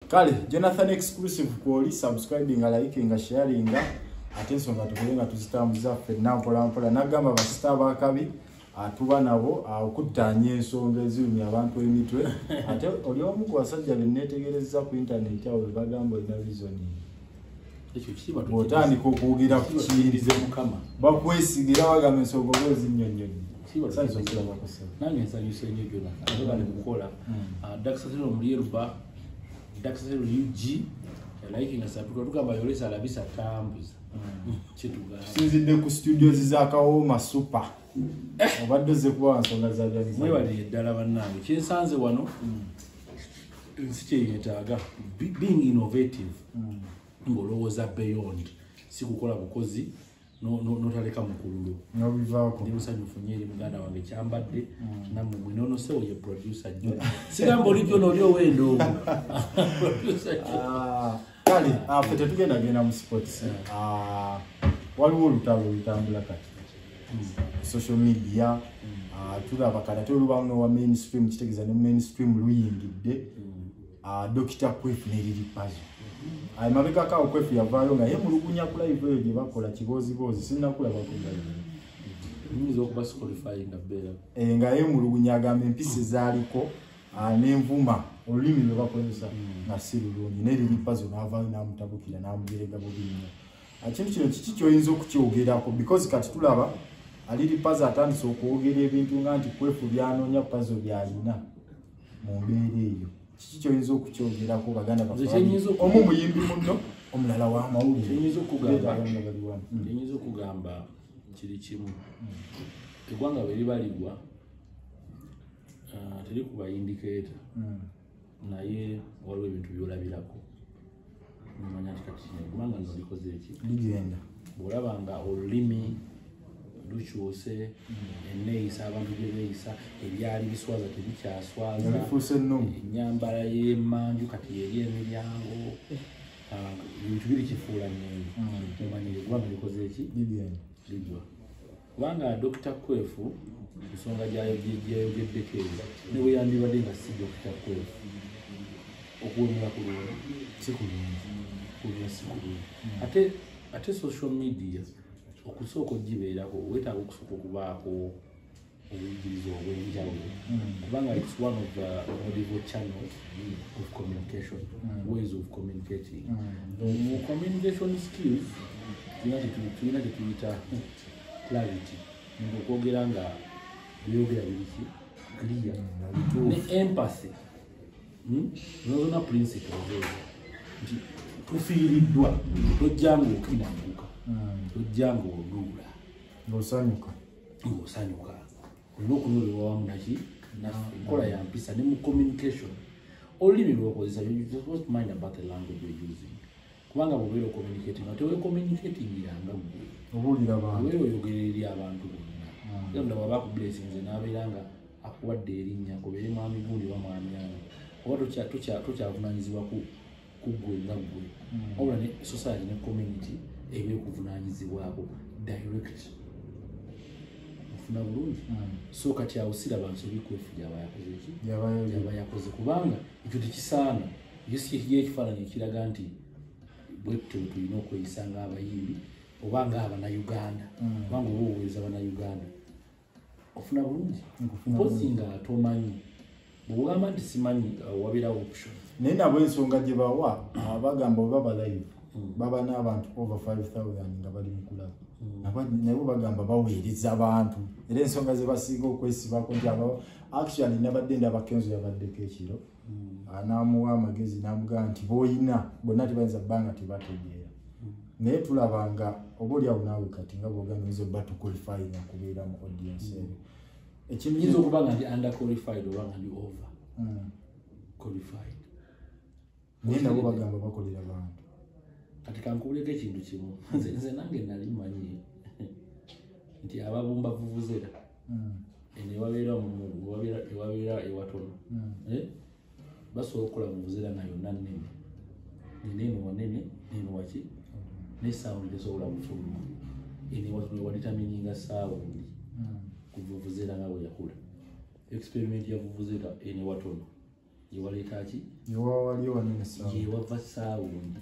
Kale Jonathan exclusive kwoli subscribing liking sharing attention ngatukulenga tuzitambuza fenna mpola nagamba basita bakabi atuba nabo okutanya ensonga ezirumya abantu emitwe ate oli omu ku basajja bennetegereza ku internet awo bagamba ina vision ekyo kiba botandika okuwugira ku kiyindize mukama bakwesigira bagamba ensonga bwezi nnyonnyonyi nange nsanyusa ennyo gyona ate bali kukola dakisatero omulyeruba dakisatero UG liking asapika tugamba yolesa alabisa tambuza kitugamba sinzidde ku studios zakawooma super obadde ze kuba nsonga za byali mwebali eddala bannange kyensanze wano nsi kyeyetaaga being innovative ng'olowooza beyond si kukola bukozi notaleka mukululu nobivaako ndi musanyufu nnyo eri muganda wange kyambadde nammwe mwinonosewo ye producer jo sigamba oli gyono oli owendo kale ffe tetugendagenda mu sports waliwo olutalo olutambula kati social media tulaba kati ate olubamu wa mainstream kitegeeza ne mainstream luyingidde Dr. Kwefu neriripazo mabega kawo Kwefu yavaayo nga ye mulugunya ku live eyo gye bakola kibozibozi sinnakulaba ku live nyinza okuba qualifying abbeera nga ye mulugunya agamba empisi zaaliko n'envuma olulimi lwe bakozesa nga si lulungi neriripazo n'avaayo n'amutabukira n'amugerega bubi nnyo ekintu kino kiki kyoyinza okukyogerako because kati tulaba aliripazo atandise okwogera ebintu nga nti Kwefu byanoonya pazo byalina mu mbeera eyo kiki kyoyinza okukyogerako baganda omu muyimbi munno omulala w'amawulire kyenyinza okugamba kiri kimu eggwanga bwe libalibwa teri kuba indicator naye waliwo ebintu byolabirako nomanya nti kati eggwanga nno likoze eki ligenda bw'olaba nga olulimi lukyuse enneeyisa abantu gye beeyisa ebyali biswaza tebikyaswaza ennyambala y'emmanju kati eri emiryango ebintu biri kifuula nnenge omanyire eggwanga likoze eki ligwa kubanga Dr. Kwefu ensonga gyayogeddeko eyo ne bwe yandibadde nga si Dr. Kwefu okuwemula kulungi si kulungi si kulungi ate social media okusooka ogibeerako weetaaga okusooka okubaako obuyigiriza obw'enjawulo kubanga it's one of the audible channels of communication ways of communicating mu communication skills tulina tetuyita clarity okwogera nga byogera biriki clear ne empathy zozona principles ezo nti tufiiriddwa tojjanga okinambuka tojjanga oluula ng'osanyuka olina okunoolebwa wamu naki enkola ya mpisa ne mu communication olulimi lwokozesa you supposed to mind about the language you're using kubanga bw'obeera ocommunicating ate weecommunicatingiranga gwe obuulira abantu obeera oyogera eri abantu bonna ganda bw'aba akublessinze n'abeera nga akuwadde erinnya kubeere mwami gundi wa mwami ange oba tokyavunaanyizibwa ku gwe nga gwe wabula ne society ne community ebe kuvunaanyizibwako direct ofuna bulungi so kati awo siraba nsobi Kwefu gyaba yakoze ki gyaba yakoze kubanga ekyo tekisaana ye ekifaananyi ekiraga nti bwetto tulina okweyisa ng'abayimbi oba ng'abannayuganda kubanga oba oweereza bannayuganda ofuna bulungi mpozi nga tomanyi bw'ogamba nti simanyi wabeerawo option naye nabo ensonga gye bawa bagamba bwe baba live baba n'abantu over 5,000 nga bali mu kulaba nabo bagamba baweereza abantu era ensonga ze basinga okwesibako nti actually nabadde ndaba Kenzo yabaddeko ekiro n'amuwa amagezi n'amugamba nti boyina bonna tebayinza bbanga tebategeera naye tulaba nga oba oliawo naawe kati nga bw'ogambiza obba tuqualifying okubeera mu audience eyo ekintu okuba nga ndi under qualified oba nga ndi over qualified naye nabo bagamba bakolera bantu kati kankubuleko ekintu kimu nze nange nali manyi nti ababumba vuvuzera ewabeera ewatono basobola okukola vuvuzera nga yonna nnene neno wanene neno waki nesawundi tesobola kufuluma ene waditamininga sawundi kuvuvuzera nga bwe yakula experiment ya vuvuzera ene watono yewaleeta ki wali wanene sawa yewava saawundi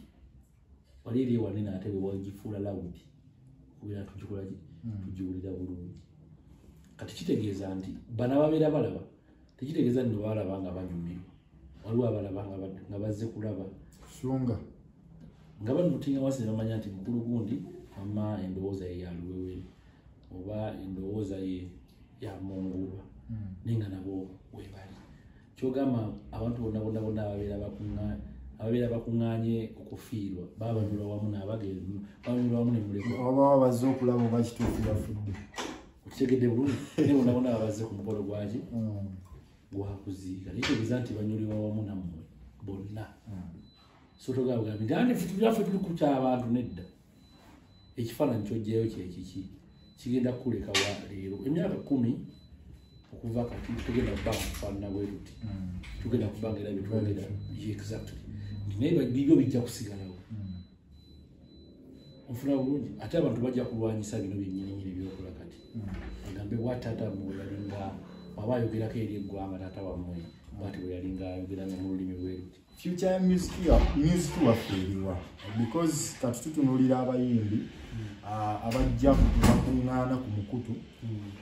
wali eri wanene ate wewagifuula lawudi kubeera tugikola ki tugiwulira bulungi kati kitegeeza nti bano ababeera balaba tekitegeeza nti balaba nga banyumirwa waliwo abalaba nga bazze kulaba sunga nga banutinga wasi ne bamanya nti mukulu gundi ama endowooza ye yaluwewere oba endowooza ye yamunguulwa naye nga nabo webali kyogamba abantu bonna ababeera bakuŋŋaanye okufiirwa baba banyulwa wamu n'abagenzi banyulwa wamu ne mulekwa oba bazze okulaba oba kituufu bafudde okitegedde bulungi naye bonna abazze ku mukolo gwaki gwakuziika naye tegeeza nti banyulibwa wamu nammwe bonna so togamba nti byaffe tuli ku ky'abantu nedda ekifaananyi kyojjayo kyekiki kigenda kukuleka wa leero emyaka 10 okuva kati tugenda kuba kufaanana bwe tuti tugenda kubanga era byetwogera exactly naye bibyo bijja kusigalawo ofuna bulungi ate abantu bajja kulwanyisa bino byennyininyini byokola kati bagambe bwatata mweyalinga waba ayogerako eri eggwanga taata wammwe bwati bwe yalinga ayogeranga mu lulimi bweruti future ya music waffe eriwa because kati tutunuulira abayimbi abajja bakuŋŋaana ku mukutu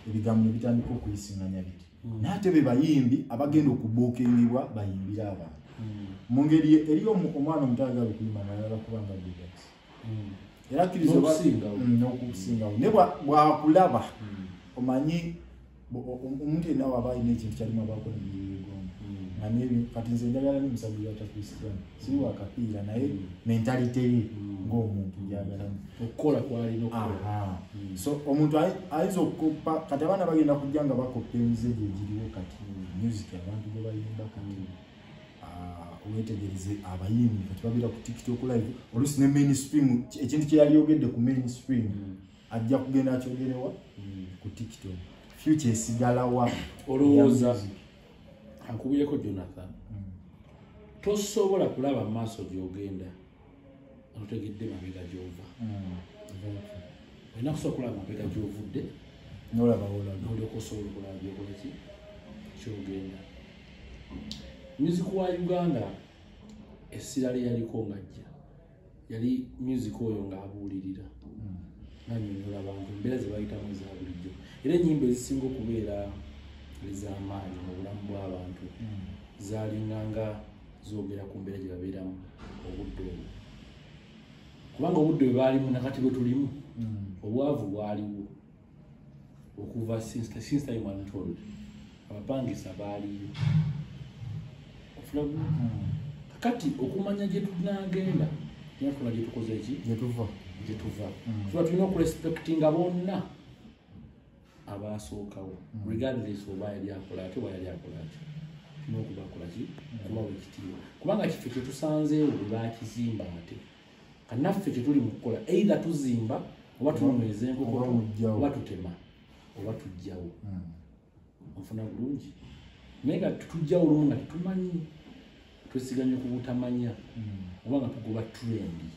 ebigambo ne bitandika okuyisinganya biti naye ate be bayimbi abagenda okubuukingibwa bayimbira abantu mu ngeri eri omwana omuto ayagala okuyimba nayagala kubanga bigas era akkiriza n'okusingawo naye bwakulaba omanyi omuntu yenna waba alina ekintu kyalimu abaako nebiyegonda nga nebi kati nze njagala ni musabira takristiyani siri wakapiira naye mentalite ye ng'omuntu njagalamu okukola kwalina okukola so omuntu ayinza okukoppa kati abaana bagenda kujja nga bakoppa emizege egiriwo kati music abantu gye bayimba kati wetegereze abayimbi kati babeera ku TikTok live oluusi ne mainstream ekintu kye yali yogedde ku mainstream ajja kugenda akyogerewa ku TikTok future esigalawa olowooza ankubireko Jonathan tosobola kulaba mu maaso gy'ogenda otegedde mabega gy'ova olina kusobola kulaba mabega gy'ovudde n'olyoka osobola okulaba byokola ki kyogenda music wa Uganda essira lye yaliko ng'ajja yali music oyo ng'abuulirira nanyonyola abantu embeera ze bayitamu eza bulijjo era ennyimba ezisinga okubeera ez'amaanyi mu bulamu bw'abantu zaalinganga zoogera ku mbeera gye babeeramu obudde obwo kubanga obudde bwe baalimu nakati bwe tulimu obwavu bwaliwo okuva since time untold abapangisa baaliyo ofuna kakati okumanya gye tunagenda nafuna gye tukoze eki gye tuva tuba tulina okurespectinga bonna abasookawo regardless oba yali akola ate oba yali akola ati tulina okubakola ki kubawa ekitiibwa kubanga kiffe kyetusanzeewo bwe bakizimba ate kanaffe kyetuli mu kukola either tuzimba oba tunyweza enkoko oba tutema oba tujjawo ofuna bulungi naye nga tutujjawo olumu nga tetumanyi twesiganye ku butamanya oba nga tugoba trendi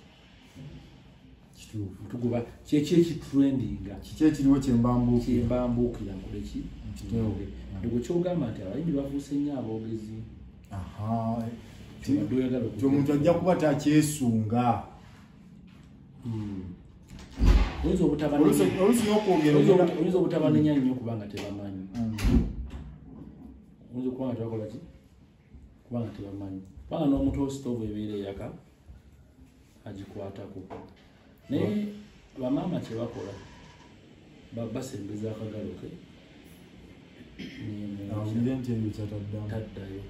tugoba kyeki ekitrendinga kiki ekiriwo kyembambuukira nkoleki ndego kyogamba nti abayimbi bafuuse nnyo aboogezi omuntu ajja kuba takyesunga oyinza obutabanenya nnyo kubanga tebamanyi oyinza okubanga tebakola ki kubanga tebamanyi kubanga n'omuntu ositoovu ebeera eyaka agikwatako naye bamaama kyebakola basembeza akagalo ke taddayo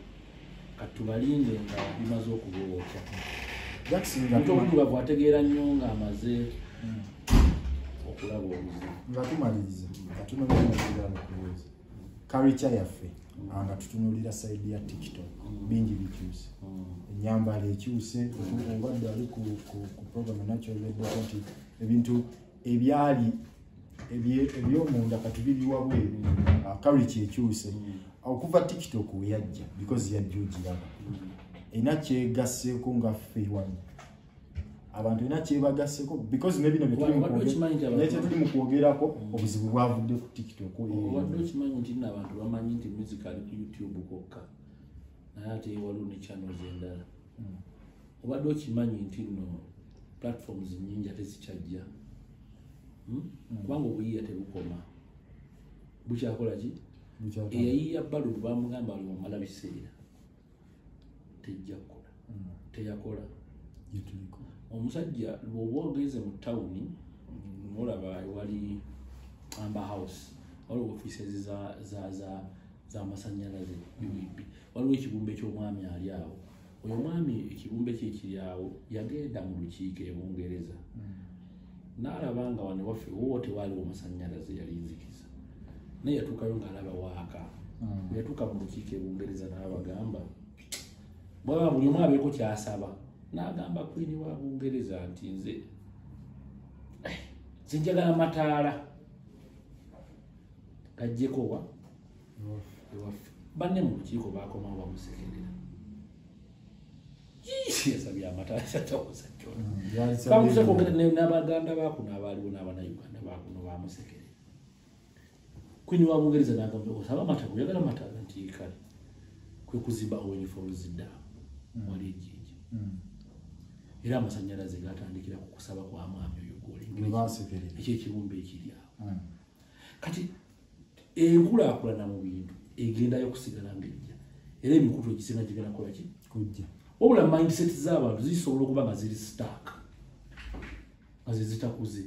katubalinde nga bimaze okubowoka obutubavu ategeera nnyo ng'amaze okulaba obuzibu nga tumaliriza nga tunoolira okubuuza culture yaffe nga tutunuulira saidi ya TikTok bingi bikyuse ennyambala ekyuse obadde ali ku program nakyogeddeko nti ebintu ebyali ebyomunda kati biri wabweru culture ekyuse okuva TikTok weyajja because yajja ogiraba erina kyegasseeko nga ffe wano abantu erina kyebagasseeko because nebino byetuli mu kwogerako obuzibu bwavudde ku TikTok obadde okimanyi nti abantu bamanyi nti music ali ku YouTube kokka naye ate waliwo ne channels endala obadde okimanyi nti nno platforms nyingi ate zikyajja kubanga obuyiiya tebukoma bukyakola ki eyayiiya Balulu bamugamba ali omala biseera tejja kukola teyakola omusajja bw'oba ogeze mu tawuni olaba wali Amber House waliwo offices z'amasannyalaze UEB waliwo ekibumbe ky'omwami ali awo oyo mwami ekibumbe kye kiri awo yagenda mu lukiiko e Bungereza n'alaba nga wano waffe wo tewaliwo masannyalaze yali nzikiza naye yatuukayo ng'alaba waaka yatuuka mu lukiiko e Bungereza n'abagamba bwaba buli omu abeeko ky'asaba n'agamba Queen wa Bungereza nti nze njagala mataala gajjeko wa ewaffe banne mu lukiiko baakomawo bamusekerera yasabye amataala kyatawoza kyona n'abaganda baakuno abaaliwo n'abannayuganda baakuno bamusekerera Queen wa Bungereza n'agamba osaba amataala oyagala mataala nti kale kwe kuzimba Owen Falls ddaala wali ejjinja era amasannyalaze gatandikira ku kusaba kwa mwami oyo gw'olengera ekyo ekibumbe ekiri awo kati enkulaakulana mu bintu egendayo okusigala ng'ejja era emikutu egisinga gigenda kukola ki kujja wabula mindset z'abantu zisobola okuba nga ziri stuck nga zitakuze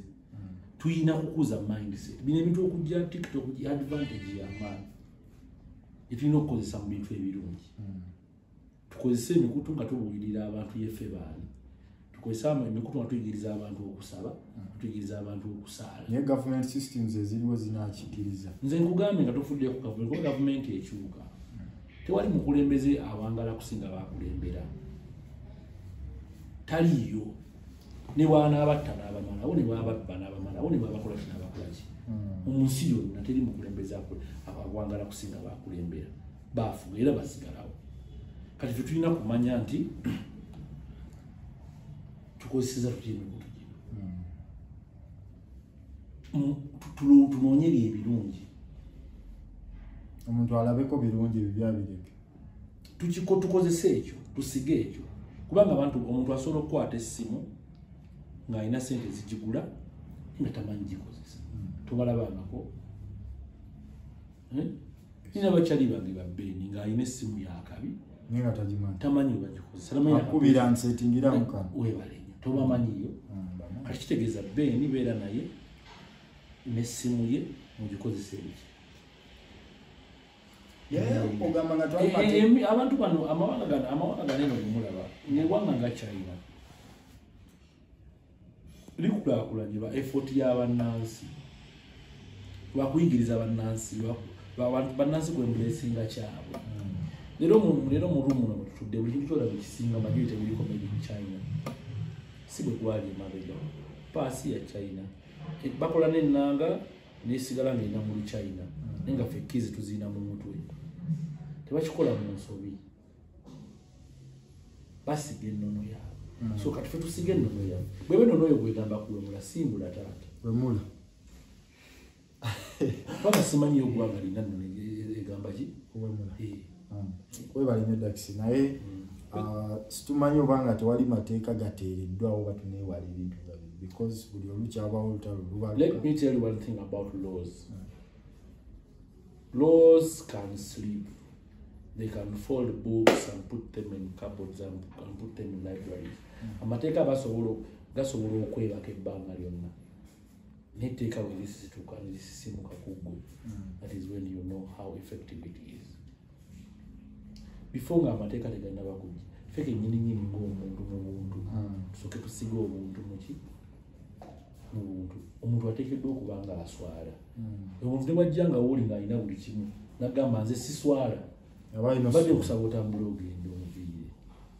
tuyina kukuza mindset bino ebintu okujja TikTok advantage y'amaanyi etulina okukozesa mu bintu ebirungi tukozesa emikutu nga tubuulirira abantu yeffe baani tukozesa emikutu nga tuyigiriza abantu okusaba tuyigiriza abantu okusaala naye government systems eziriwo zinakikkiriza nze nkugambye nga tofudde ku government kuba gavumenti ekyuka tewali mukulembeze awangala kusinga bakulembera taliyo ne bw'anaabatta n'abamala wo ne bw'ababba n'abamala wo ne bw'abakola ki n'abakola ki mu nsi yonna teri mukulembeze awangala kusinga bakulembera baafuga era basigalawo kati tetulina kumanya nti tukozeseza tutya emikutu gino tunoonyere ebirungi omuntu alabeko birungi ebibyabireke tukozese ekyo tusige ekyo kubanga abantu omuntu asobola okukwata essimu ng'alina sente zigigula nga tamanyi gikozesa tobalabangako nina bakyali bange babbeeni ng'alina essimu yakabi naye nga tagimanyi tamanyi bagikozesa akubira nsetingira mukama webalenya tobamanyiyo kati kitegeeza beeni beera naye n'essimu ye mugikozesa ebiki abantu bano amawanga ganeno limulaba ng'eggwanga nga China likulaakulanye lwa effort y'abannansi lwakuyigiriza bannansi bannansi kwembulesinga kyabwe leero mu rumuno mututudde buli kintu kyolaba ekisinga majority biriko made in China si bwe gwali emabega paasi ya China bakola n'ennanga nesigala ng'erina mu China naye nga ffe kizi tuziina mu mutwe tebakikola mu nsobi basiga ennono yaabwe so kati ffe tusiga ennono yaabwe bweba ennono oyo gwegamba kuwemula simbula taata wemula kubanga simanyiyo ogwanga lina nnono egamba ki wemula webalina edakisi naye situmanyi obanga tewali mateeka gateereddwawo batuneewala ebintu because buli olukyabawo olutalo luba let me tell you one thing about laws laws can sleep. They can fold books and put them in cupboards and put them in libraries. Amateeka gasobola okwebaka ebbanga lyonna netteeka we lisituka lisisimuka ku ggwe. That is when you know how effective it is. Before nga amateeka tegannaba kujja ffe kennyininyini ng'omuntu mu buntu tusooke tusiga obuntu muki mu buntu omuntu ateekeddwa okuba nga aswala omuntu tewajja nga woli ng'alina buli kimu nagamba nze siswala badde kusaba otambula ogenda omuviire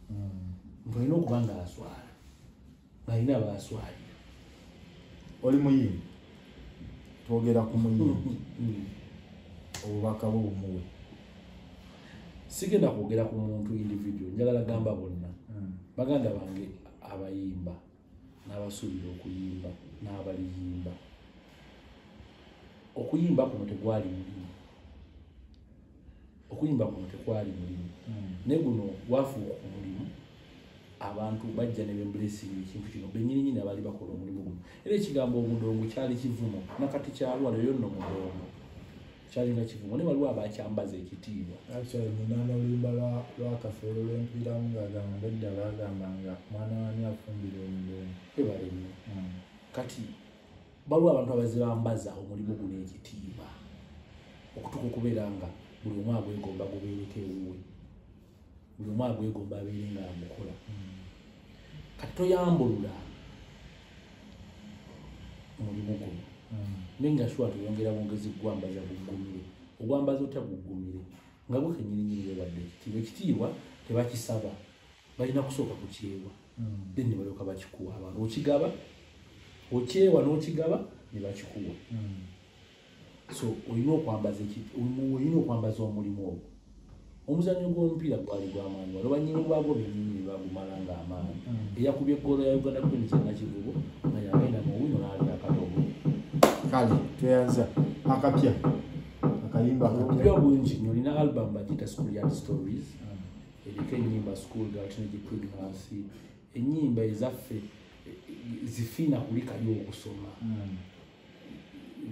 omuntu alina okuba nga aswala ng'alina baaswalira oli muyimbi twogera ku muyimbi obubaka bwo bumuwe sigenda kwogera ku muntu individual njagala gamba bonna baganda bange abayimba n'abasuubira okuyimba n'abaliyimba okuyimba kuno tegwali mulimu okuyimba kuno tekwali mulimu ne guno gwafuuka omulimu abantu bajja ne bemblessing ekintu kino bennyininyini abali bakola omulimu guno era ekigambo omudongo kyali kivumo nakati kyalwala eyo nno mudongo kyalinga kivumo ne waliwo abakyambaza ekitiibwa nina oluyimba lwa Kafeero lwempiramu ng'agamba edda baagamba nga mwana wani afumbira omudongo ebalenne kati baliwo abantu abaze bambaza omulimu guno ekitiibwa okutuka okubeera nga buli omu agwegomba gubeereko ewuwe buli omu agwegomba abeere nga amukola kati toyambulula omulimu guno naye nga shuwa tuyongera bwongezi gwambaza guggumire ogwambaza otya guggumire nga gwe kenyininyini bebadde ekitiibwa ekitiibwa tebakisaba balina kusooka kukyewa then ne balyoka bakikuwa abantu okigaba okyewa n'okigaba ne bakikuwa so olina okwambaza omulimu ogwo omuzannyo gw'omupiira gwali gw'amaanyi waliwo bannyini bwagwo bennyini bagumala ng'amaanyi eyakubye eggoolo ya Uganda Cranes Nakivubo nga yagenda mu wino n'alina akatogo kale tweyanza akapya akayimba akapya bungi nnyo olina album bagiyita Schoolyard Stories eriko ennyimba School Girl Teenage Pregnancy ennyimba ezaffe zifiina kuli kali okusoma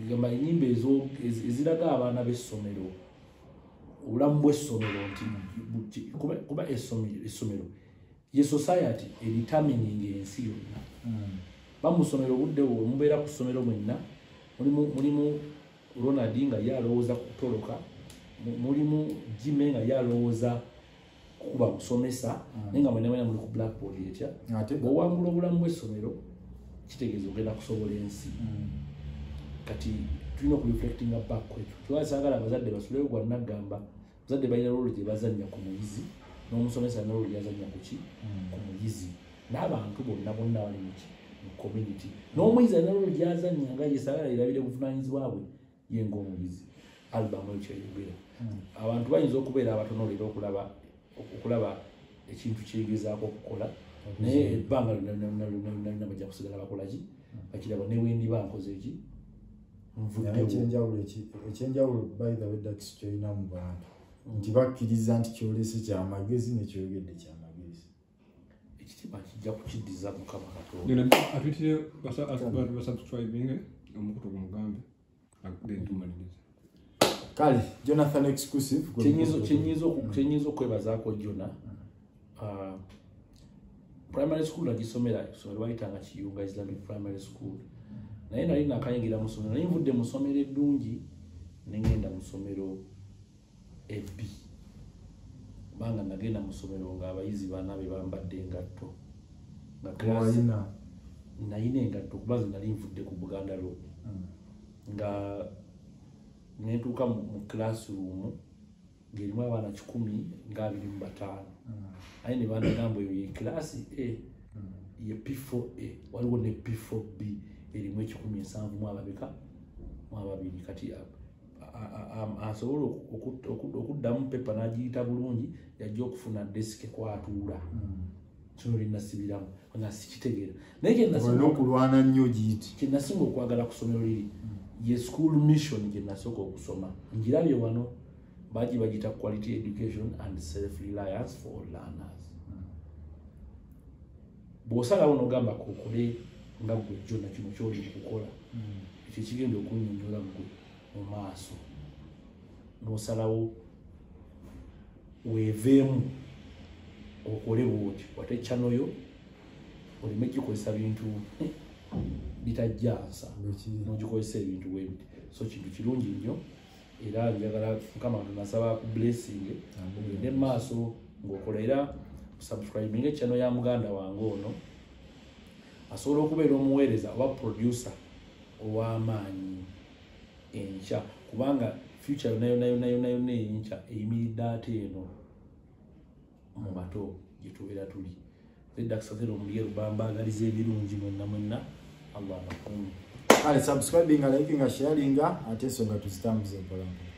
gamba ennyimba eziraga abaana b'essomero obulamu bw'essomero nti kuba essomero ye society eritamininga ensi yonna bamusomero obudde bwo mubeera ku ssomero mwenna mulimu Ronald nga yalowooza kutoloka mulimu Jimmy nga yalowooza kuba musomesa naye nga mwenna muli ku blackboard etya bw'owangula obulamu bw'essomero kitegeeza ogenda kusobola ensi kati tulina okureflectinga back kwetu kiwasaagala abazadde basuleyo gwa nagamba abazadde balina role gye bazannya ku muyizi n'omusomesa ne role gyazannya kuki ku muyizi n'abantu bonna bali mu community n'omuyizi alina role gyazannya nga yesaagala yerabire buvunaanyizibwa bwe ye ng'omuyizi albamu ekyo eyogera abantu bayinza okubeera abatono leero okulaba ekintu kyegezaako okukola naye ebbanga lyonna bajja kusigala bakola ki bakiraba newendi bankoze ki ekyenjawulo by the way dax kyolina mu bantu nti bakkiriza nti kyolese kyamagezi nekyogedde kyamagezi ekitiibwa kijja kukiddiza Mukama Katonda atwitire basubscribing omukutu gumugambe dentumaliriza kale Jonathan exclusive kyenyiza okwebazaako Jona primary school nagisomera isomero bayitanga Kiyunga Islamic Primary School naye nali nakayingira mu ssomero naye nvudde mu ssomero eddungi nengenda mu ssomero ebbi kubanga nagenda mu ssomero ng'abayizi bana be bambadde engatto nga klasi nalina engatto kuba nze nali nvudde ku Buganda Road nga nentuuka mu classroom ng'erimu abaana 125 aye ne banagamba eyo ye klasi A ye P4A waliwo ne P4B erimu 170 ababiri kati asobola okuddamu pepa n'agiyita bulungi yajja okufuna desike kwatuula kino linnasibiramu nga sikitegeera naye okulwana nnyo giyiti kyenasinga okwagala ku ssomero liri ye school mission gye nasooka okusoma njirabye wano bagiyita quality education and self-reliance for all learners bw'osalawo n'ogamba kokole nga gwe Jona kino kyoli kukola ekyo kigenda okunnyonnyola gwe mu maaso n'osalawo weeveemu okole bwoti wate channel yo oleme gikozesa bintu bitajjansa n'ogikozesa ebintu bwebiti so kintu kirungi nnyo era njagala Mukama tunasaba ku blessing ogende maaso ng'okola era subscribing channel ya muganda wange ono asobola okubeera omuweereza oba producer ow'amaanyi enkya kubanga future nayo enkya eyimiridde ate eno mu bato gye tubeera tuli eddakisatera omuliye rubambaagaliza ebirungi mwenna Allah abakuumi kale subscribing liking sharing ate ensonga tuzitambuze mpolampola